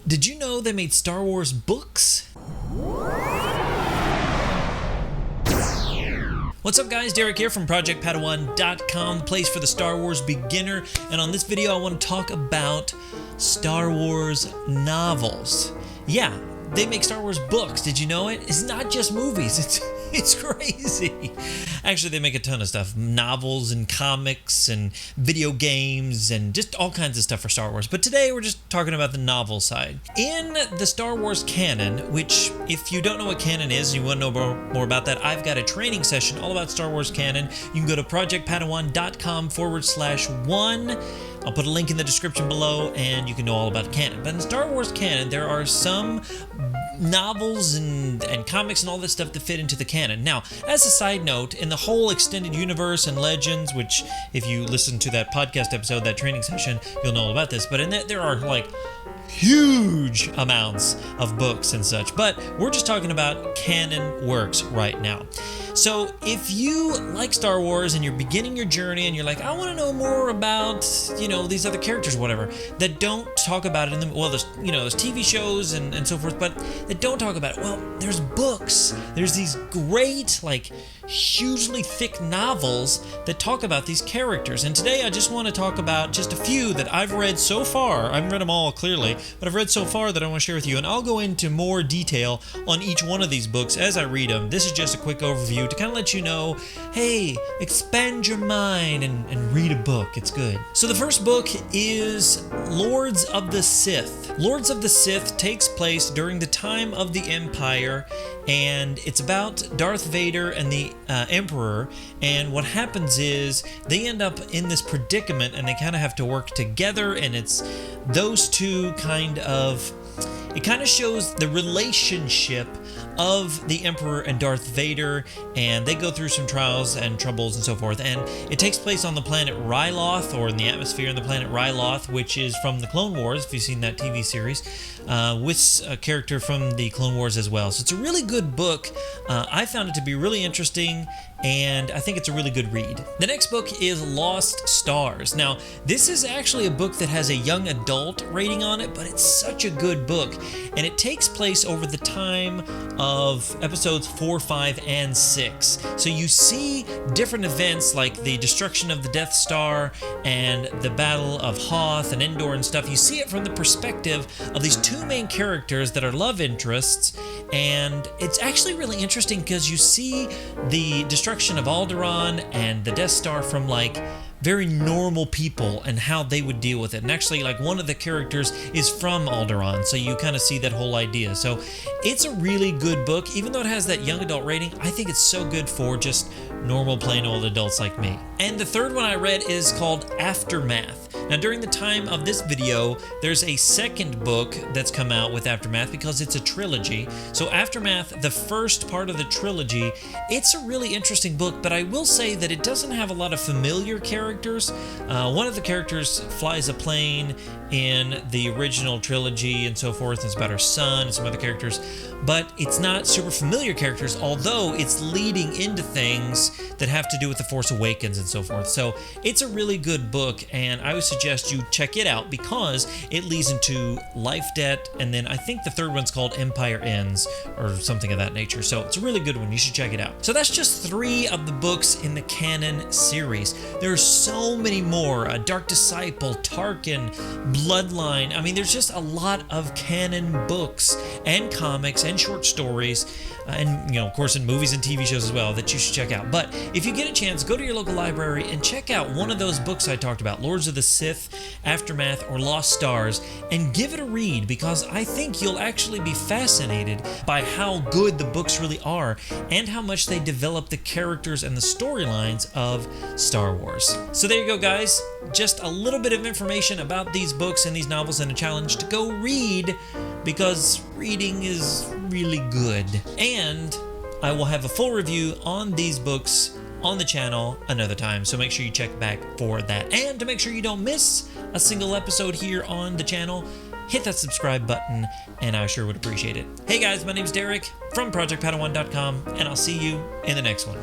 Did you know they made Star Wars books? What's up guys, Derek here from ProjectPadawan.com, the place for the Star Wars beginner, and on this video I want to talk about Star Wars novels. Yeah, they make Star Wars books, did you know it? It's not just movies, it's crazy. Actually, they make a ton of stuff, novels and comics and video games and just all kinds of stuff for Star Wars. But today we're just talking about the novel side. In the Star Wars canon, which if you don't know what canon is and you want to know more about that, I've got a training session all about Star Wars canon. You can go to projectpadawan.com/1. I'll put a link in the description below and you can know all about canon. But in Star Wars canon, there are some novels and comics and all this stuff that fit into the canon. Now, as a side note, in the whole extended universe and legends, which if you listen to that podcast episode, that training session, you'll know all about this. But in that, there are like huge amounts of books and such. But we're just talking about canon works right now. So if you like Star Wars and you're beginning your journey and you're like, I want to know more about, these other characters or whatever, that don't talk about it in the, well, there's TV shows and so forth, but that don't talk about it. Well, there's books. There's these great, hugely thick novels that talk about these characters. And today I just want to talk about just a few that I've read so far. I haven't read them all clearly, but I've read so far that I want to share with you. And I'll go into more detail on each one of these books as I read them. This is just a quick overview to kind of let you know, hey, expand your mind and read a book. It's good. So the first book is Lords of the Sith. Lords of the Sith takes place during the time of the Empire, and it's about Darth Vader and the Emperor. And what happens is they end up in this predicament and they kind of have to work together, and it's those two it kind of shows the relationship of the Emperor and Darth Vader, and they go through some trials and troubles and so forth. And it takes place on the planet Ryloth, or in the atmosphere on the planet Ryloth, which is from the Clone Wars, if you've seen that TV series, with a character from the Clone Wars as well. So it's a really good book. I found it to be really interesting, and I think it's a really good read. The next book is Lost Stars. Now, this is actually a book that has a young adult rating on it, but it's such a good book, and it takes place over the time of episodes 4, 5, and 6. So you see different events like the destruction of the Death Star and the Battle of Hoth and Endor and stuff. You see it from the perspective of these two main characters that are love interests, and it's actually really interesting because you see the destruction of Alderaan and the Death Star from very normal people and how they would deal with it. And actually, one of the characters is from Alderaan, so you kind of see that whole idea. So it's a really good book. Even though it has that young adult rating, I think it's so good for just normal, plain old adults like me. And the third one I read is called Aftermath. Now, during the time of this video, there's a second book that's come out with Aftermath because it's a trilogy. So Aftermath, the first part of the trilogy, it's a really interesting book, but I will say that it doesn't have a lot of familiar characters. One of the characters flies a plane in the original trilogy and so forth. It's about her son and some other characters, but it's not super familiar characters, although it's leading into things that have to do with The Force Awakens and so forth. So it's a really good book, and I would suggest you check it out because it leads into Life Debt, and then I think the third one's called Empire Ends or something of that nature. So it's a really good one. You should check it out. So that's just 3 of the books in the canon series. There are so many more. Dark Disciple, Tarkin, Bloodline. I mean, there's just a lot of canon books and comics and short stories, and of course in movies and TV shows as well, that you should check out. But if you get a chance, go to your local library and check out one of those books I talked about, Lords of the Sith, Aftermath, or Lost Stars, and give it a read, because I think you'll actually be fascinated by how good the books really are and how much they develop the characters and the storylines of Star Wars. So there you go, guys. Just a little bit of information about these books and these novels, and a challenge to go read, because reading is really good. And I will have a full review on these books on the channel another time, so make sure you check back for that. And to make sure you don't miss a single episode here on the channel, hit that subscribe button, and I sure would appreciate it. Hey guys, my name's Derek from ProjectPadawan.com, and I'll see you in the next one.